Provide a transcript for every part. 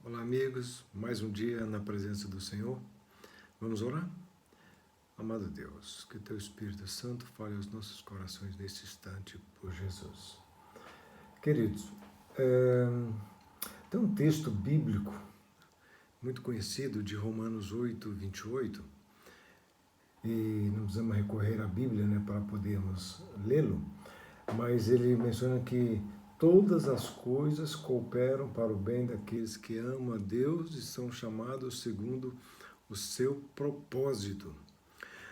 Olá, amigos. Mais um dia na presença do Senhor. Vamos orar? Amado Deus, que Teu Espírito Santo fale aos nossos corações neste instante por Jesus. Queridos, tem um texto bíblico muito conhecido de Romanos 8, 28, e não precisamos recorrer à Bíblia, para podermos lê-lo, mas ele menciona que todas as coisas cooperam para o bem daqueles que amam a Deus e são chamados segundo o seu propósito.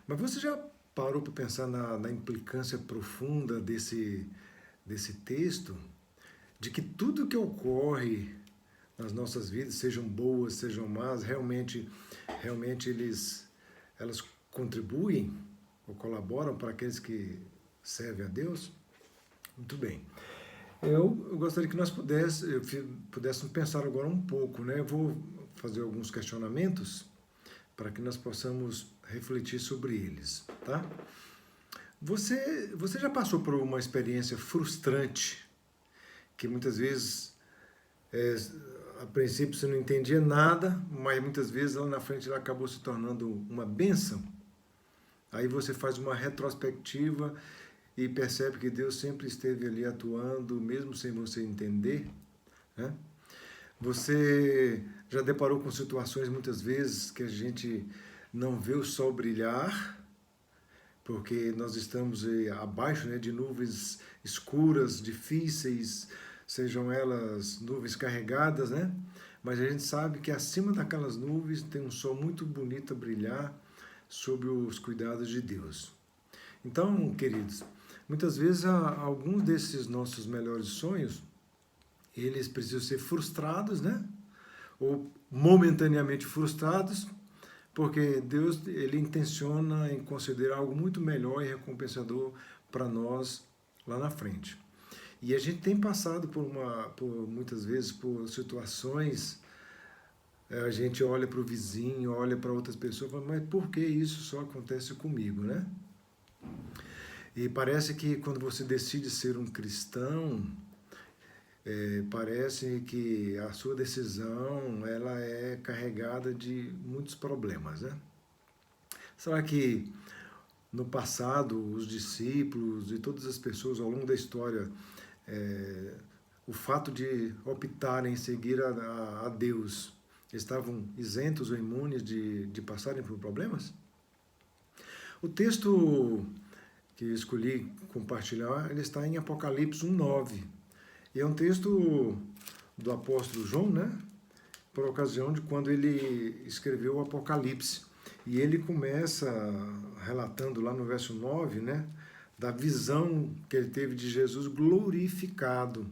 Mas você já parou para pensar na implicância profunda desse texto? De que tudo que ocorre nas nossas vidas, sejam boas, sejam más, realmente elas contribuem ou colaboram para aqueles que servem a Deus? Muito bem. Eu gostaria que nós pudéssemos pensar agora um pouco, Eu vou fazer alguns questionamentos para que nós possamos refletir sobre eles, tá? Você já passou por uma experiência frustrante, que muitas vezes, a princípio você não entendia nada, mas muitas vezes lá na frente ela acabou se tornando uma bênção? Aí você faz uma retrospectiva e percebe que Deus sempre esteve ali atuando, mesmo sem você entender, né? Você já deparou com situações muitas vezes que a gente não vê o sol brilhar, porque nós estamos abaixo, de nuvens escuras, difíceis, sejam elas nuvens carregadas, Mas a gente sabe que acima daquelas nuvens tem um sol muito bonito a brilhar sob os cuidados de Deus. Então, queridos, muitas vezes alguns desses nossos melhores sonhos, eles precisam ser frustrados, Ou momentaneamente frustrados, porque Deus, ele intenciona em conceder algo muito melhor e recompensador para nós lá na frente. E a gente tem passado muitas vezes por situações, a gente olha para o vizinho, olha para outras pessoas e fala, mas por que isso só acontece comigo, E parece que quando você decide ser um cristão, parece que a sua decisão ela é carregada de muitos problemas, Será que no passado os discípulos e todas as pessoas ao longo da história, o fato de optarem em seguir a Deus, estavam isentos ou imunes de passarem por problemas? O texto que escolhi compartilhar, ele está em Apocalipse 1:9. E é um texto do apóstolo João, Por ocasião de quando ele escreveu o Apocalipse. E ele começa relatando lá no verso 9, da visão que ele teve de Jesus glorificado.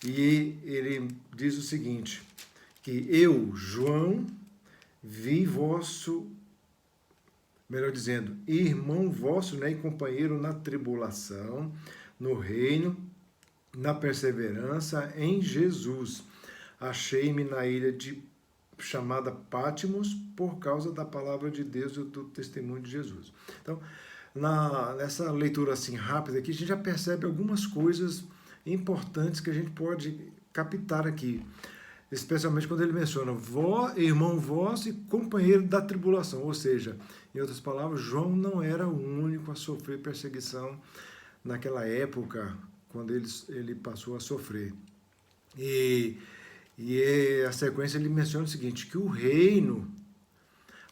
E ele diz o seguinte, que eu, João, vi vosso, melhor dizendo, irmão vosso, e companheiro na tribulação, no reino, na perseverança em Jesus. Achei-me na ilha chamada Pátimos por causa da palavra de Deus e do testemunho de Jesus. Então, nessa leitura assim rápida aqui, a gente já percebe algumas coisas importantes que a gente pode captar aqui. Especialmente quando ele menciona irmão vosso e companheiro da tribulação. Ou seja, em outras palavras, João não era o único a sofrer perseguição naquela época, quando ele passou a sofrer. E a sequência ele menciona o seguinte, que o reino,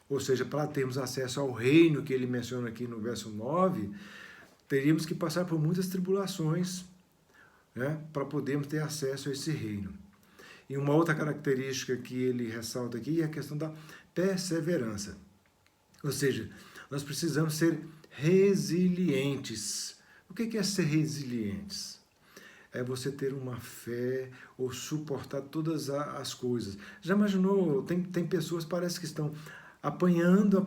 ou seja, para termos acesso ao reino que ele menciona aqui no verso 9, teríamos que passar por muitas tribulações, para podermos ter acesso a esse reino. E uma outra característica que ele ressalta aqui é a questão da perseverança. Ou seja, nós precisamos ser resilientes. O que é ser resilientes? É você ter uma fé ou suportar todas as coisas. Já imaginou, tem pessoas que parece que estão apanhando,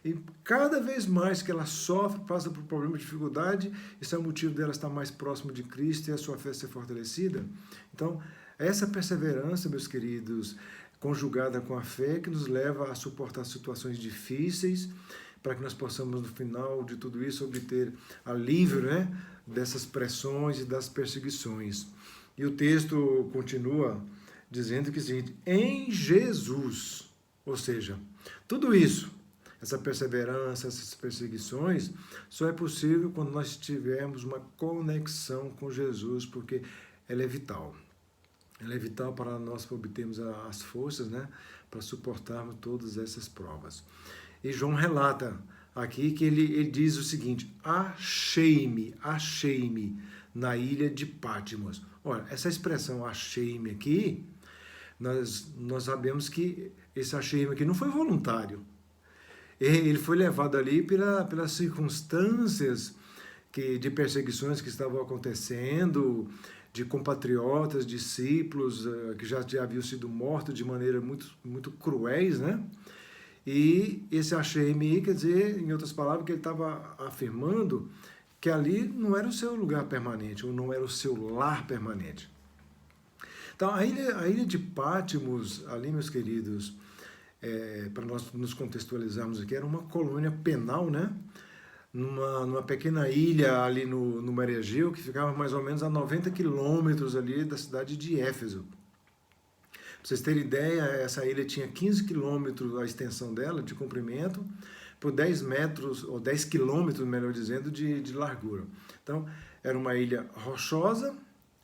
e cada vez mais que ela sofre, passa por problema de dificuldade, isso é o motivo dela estar mais próximo de Cristo e a sua fé ser fortalecida. Então, essa perseverança, meus queridos, conjugada com a fé, que nos leva a suportar situações difíceis, para que nós possamos, no final de tudo isso, obter alívio, dessas pressões e das perseguições. E o texto continua dizendo que é o seguinte, em Jesus, ou seja, tudo isso, essa perseverança, essas perseguições, só é possível quando nós tivermos uma conexão com Jesus, porque ela é vital. Ela é vital para nós obtermos as forças, né, para suportarmos todas essas provas. E João relata aqui que ele diz o seguinte, achei-me na ilha de Patmos. Olha, essa expressão achei-me aqui, nós sabemos que esse achei-me aqui não foi voluntário. Ele foi levado ali pelas circunstâncias de perseguições que estavam acontecendo, de compatriotas, discípulos que já haviam sido mortos de maneira muito cruéis, né? E esse achei-me, quer dizer, em outras palavras, que ele estava afirmando que ali não era o seu lugar permanente, ou não era o seu lar permanente. Então, a ilha de Patmos, ali, meus queridos, para nós nos contextualizarmos aqui, era uma colônia penal, né? Numa pequena ilha ali no Mar Egeu, que ficava mais ou menos a 90 quilômetros ali da cidade de Éfeso. Para vocês terem ideia, essa ilha tinha 15 quilômetros a extensão dela, de comprimento, por 10 metros, ou 10 quilômetros, melhor dizendo, de largura. Então, era uma ilha rochosa,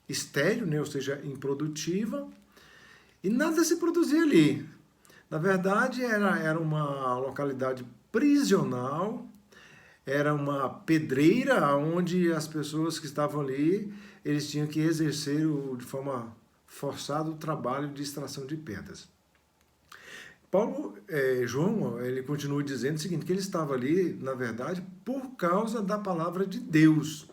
estéril, né, ou seja, improdutiva, e nada se produzia ali. Na verdade, era uma localidade prisional, era uma pedreira onde as pessoas que estavam ali, eles tinham que exercer de forma forçada o trabalho de extração de pedras. João, ele continua dizendo o seguinte, que ele estava ali, na verdade, por causa da palavra de Deus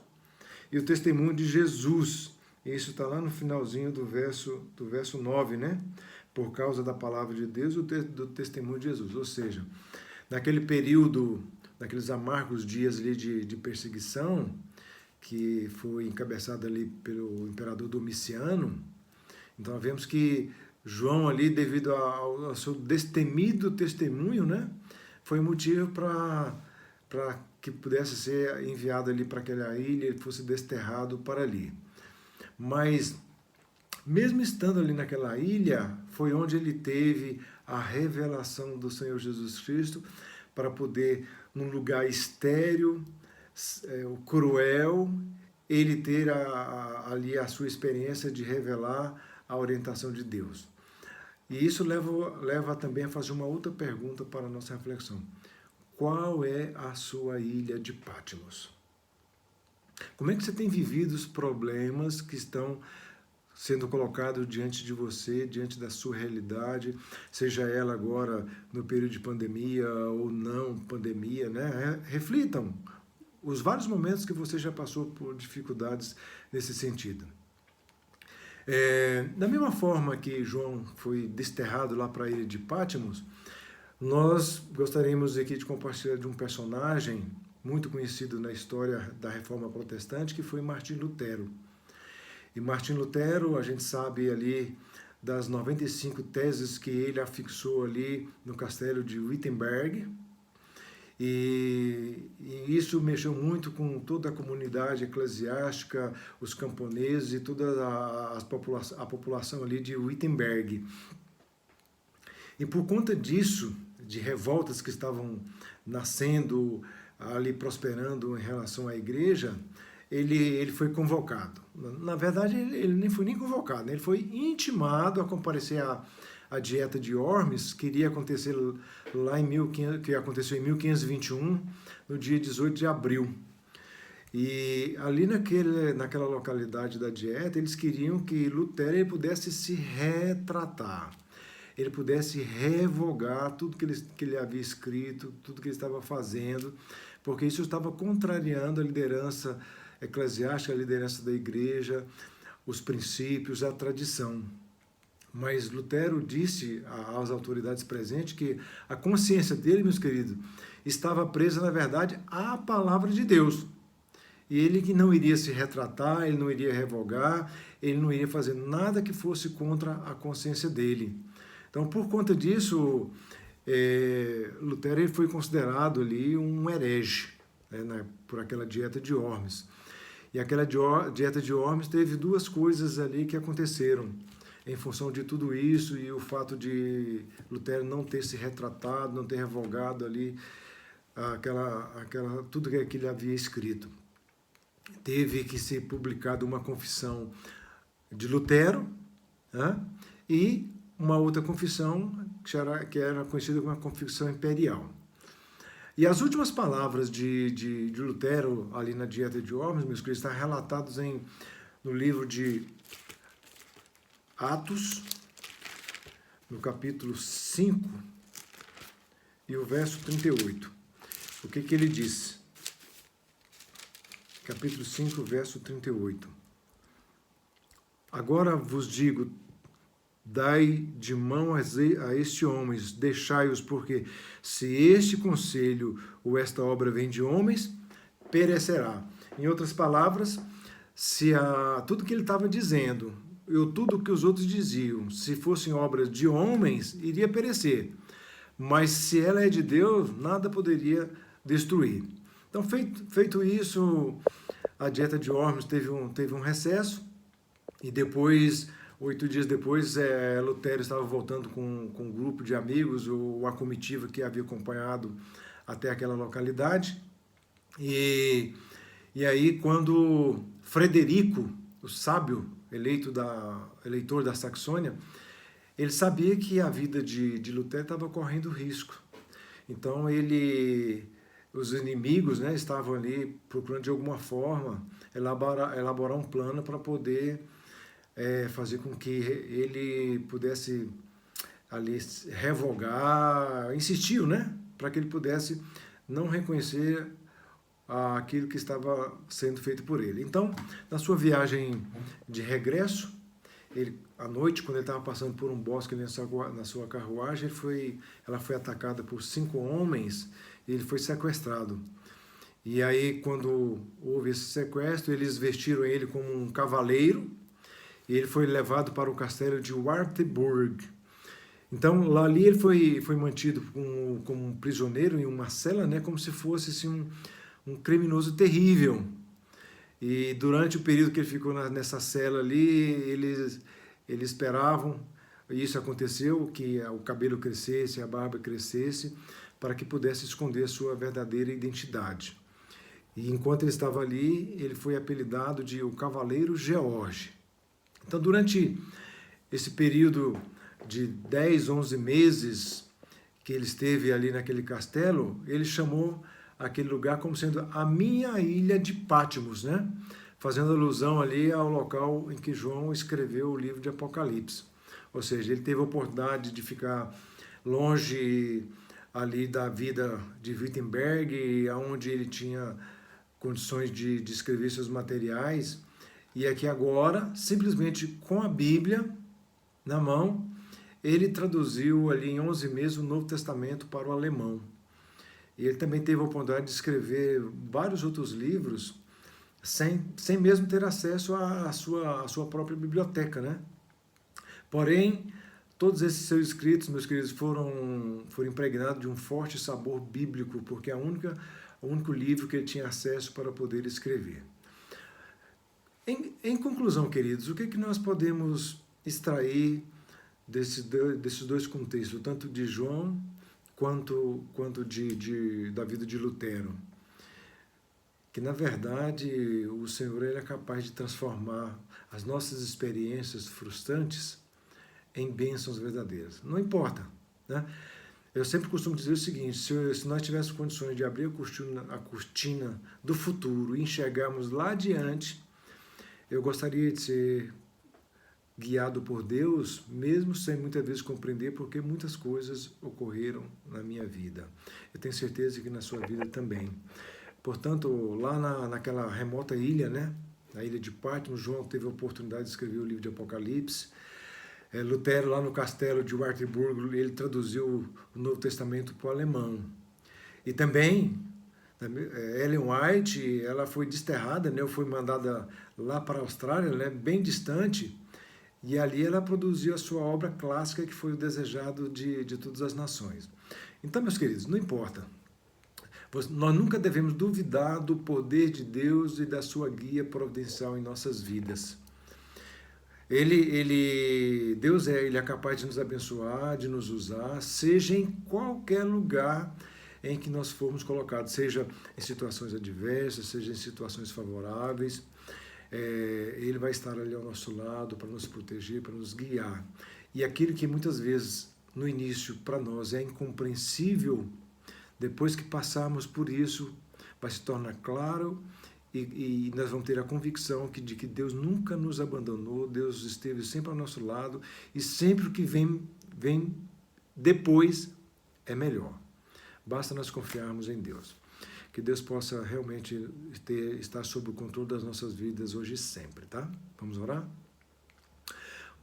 e o testemunho de Jesus. Isso está lá no finalzinho do verso 9, né? Por causa da palavra de Deus e do testemunho de Jesus. Ou seja, naquele período, naqueles amargos dias ali de perseguição, que foi encabeçado ali pelo imperador Domiciano, então vemos que João ali, devido ao seu destemido testemunho, né, foi motivo para que pudesse ser enviado ali para aquela ilha e fosse desterrado para ali. Mas, mesmo estando ali naquela ilha, foi onde ele teve a revelação do Senhor Jesus Cristo para poder, num lugar estéril, cruel, ele ter ali a sua experiência de revelar a orientação de Deus. E isso leva também a fazer uma outra pergunta para a nossa reflexão. Qual é a sua ilha de Patmos? Como é que você tem vivido os problemas que estão sendo colocados diante de você, diante da sua realidade, seja ela agora no período de pandemia ou não pandemia, né? Reflitam os vários momentos que você já passou por dificuldades nesse sentido. Da mesma forma que João foi desterrado lá para a ilha de Patmos, nós gostaríamos aqui de compartilhar de um personagem muito conhecido na história da Reforma Protestante, que foi Martim Lutero. E Martim Lutero, a gente sabe ali das 95 teses que ele afixou ali no castelo de Wittenberg, e isso mexeu muito com toda a comunidade eclesiástica, os camponeses e toda a população ali de Wittenberg. E por conta disso, de revoltas que estavam nascendo, ali prosperando em relação à igreja, ele foi convocado. Na verdade, ele nem foi nem convocado, né? Ele foi intimado a comparecer à Dieta de Worms, que iria acontecer lá que aconteceu em 1521, no dia 18 de abril. E ali naquela localidade da Dieta, eles queriam que Lutero pudesse se retratar, ele pudesse revogar tudo que ele havia escrito, tudo que ele estava fazendo, porque isso estava contrariando a liderança eclesiástica, a liderança da igreja, os princípios, a tradição. Mas Lutero disse às autoridades presentes que a consciência dele, meus queridos, estava presa, na verdade, à palavra de Deus. E ele que não iria se retratar, ele não iria revogar, ele não iria fazer nada que fosse contra a consciência dele. Então, por conta disso, Lutero ele foi considerado ali um herege, né, por aquela Dieta de Worms. E aquela Dieta de Worms teve duas coisas ali que aconteceram. em função de tudo isso e o fato de Lutero não ter se retratado, não ter revogado ali tudo que ele havia escrito. Teve que ser publicada uma confissão de Lutero, né? E uma outra confissão que era conhecida como a Confissão Imperial. E as últimas palavras de Lutero, ali na Dieta de Worms, meus queridos, estão relatados no livro de Atos, no capítulo 5, e o verso 38. O que ele disse? Capítulo 5, verso 38. Agora vos digo, dai de mão a este homens, deixai-os, porque se este conselho ou esta obra vem de homens, perecerá. Em outras palavras, se tudo que ele estava dizendo, tudo que os outros diziam, se fossem obras de homens, iria perecer. Mas se ela é de Deus, nada poderia destruir. Então, feito isso, a Dieta de Worms teve um recesso, e depois, 8 dias depois, Lutero estava voltando com um grupo de amigos, ou a comitiva que havia acompanhado até aquela localidade. E aí, quando Frederico, o sábio eleitor da Saxônia, ele sabia que a vida de Lutero estava correndo risco. Então, os inimigos, né, estavam ali procurando de alguma forma elaborar um plano para poder fazer com que ele pudesse ali revogar, insistiu, né, para que ele pudesse não reconhecer aquilo que estava sendo feito por ele. Então, na sua viagem de regresso, à noite, quando ele estava passando por um bosque na sua carruagem, ela foi atacada por 5 homens e ele foi sequestrado. E aí, quando houve esse sequestro, eles vestiram ele como um cavaleiro e ele foi levado para o castelo de Wartburg. Então, lá ali ele foi mantido como um prisioneiro em uma cela, né, como se fosse assim, um criminoso terrível. E durante o período que ele ficou nessa cela ali, eles esperavam, e isso aconteceu, que o cabelo crescesse, a barba crescesse, para que pudesse esconder a sua verdadeira identidade. E enquanto ele estava ali, ele foi apelidado de o Cavaleiro George. Então, durante esse período de 10, 11 meses que ele esteve ali naquele castelo, ele chamou aquele lugar como sendo a minha ilha de Patmos, né? Fazendo alusão ali ao local em que João escreveu o livro de Apocalipse. Ou seja, ele teve a oportunidade de ficar longe ali da vida de Wittenberg, onde ele tinha condições de escrever seus materiais, e aqui agora, simplesmente com a Bíblia na mão, ele traduziu ali em 11 meses o Novo Testamento para o alemão. E ele também teve a oportunidade de escrever vários outros livros sem mesmo ter acesso à sua própria biblioteca, né? Porém, todos esses seus escritos, meus queridos, foram impregnados de um forte sabor bíblico, porque é o único livro que ele tinha acesso para poder escrever. Em conclusão, queridos, o que nós podemos extrair desses dois contextos, tanto de João quanto da vida de Lutero? Que, na verdade, o Senhor ele é capaz de transformar as nossas experiências frustrantes em bênçãos verdadeiras. Não importa, né? Eu sempre costumo dizer o seguinte, se nós tivéssemos condições de abrir a cortina do futuro e enxergarmos lá adiante, eu gostaria de ser guiado por Deus, mesmo sem muitas vezes compreender, porque muitas coisas ocorreram na minha vida. Eu tenho certeza que na sua vida também. Portanto, lá naquela remota ilha, né, na ilha de Patmos, João teve a oportunidade de escrever o livro de Apocalipse. Lutero, lá no castelo de Wartburg, ele traduziu o Novo Testamento para o alemão. E também, Ellen White, ela foi desterrada, né, foi mandada lá para a Austrália, né, bem distante, e ali ela produziu a sua obra clássica, que foi o desejado de todas as nações. Então, meus queridos, não importa. Nós nunca devemos duvidar do poder de Deus e da sua guia providencial em nossas vidas. Ele é capaz de nos abençoar, de nos usar, seja em qualquer lugar em que nós formos colocados, seja em situações adversas, seja em situações favoráveis. Ele vai estar ali ao nosso lado para nos proteger, para nos guiar. E aquilo que muitas vezes no início para nós é incompreensível, depois que passarmos por isso, vai se tornar claro e nós vamos ter a convicção de que Deus nunca nos abandonou, Deus esteve sempre ao nosso lado e sempre o que vem depois é melhor. Basta nós confiarmos em Deus. Que Deus possa realmente estar sob o controle das nossas vidas hoje e sempre, tá? Vamos orar?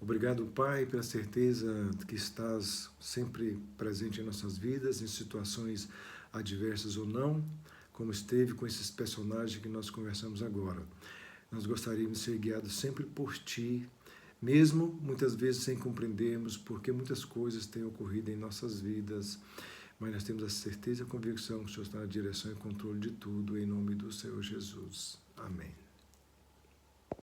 Obrigado, Pai, pela certeza que estás sempre presente em nossas vidas, em situações adversas ou não, como esteve com esses personagens que nós conversamos agora. Nós gostaríamos de ser guiados sempre por Ti, mesmo muitas vezes sem compreendermos porque muitas coisas têm ocorrido em nossas vidas, mas nós temos a certeza e a convicção que o Senhor está na direção e controle de tudo, em nome do Senhor Jesus. Amém.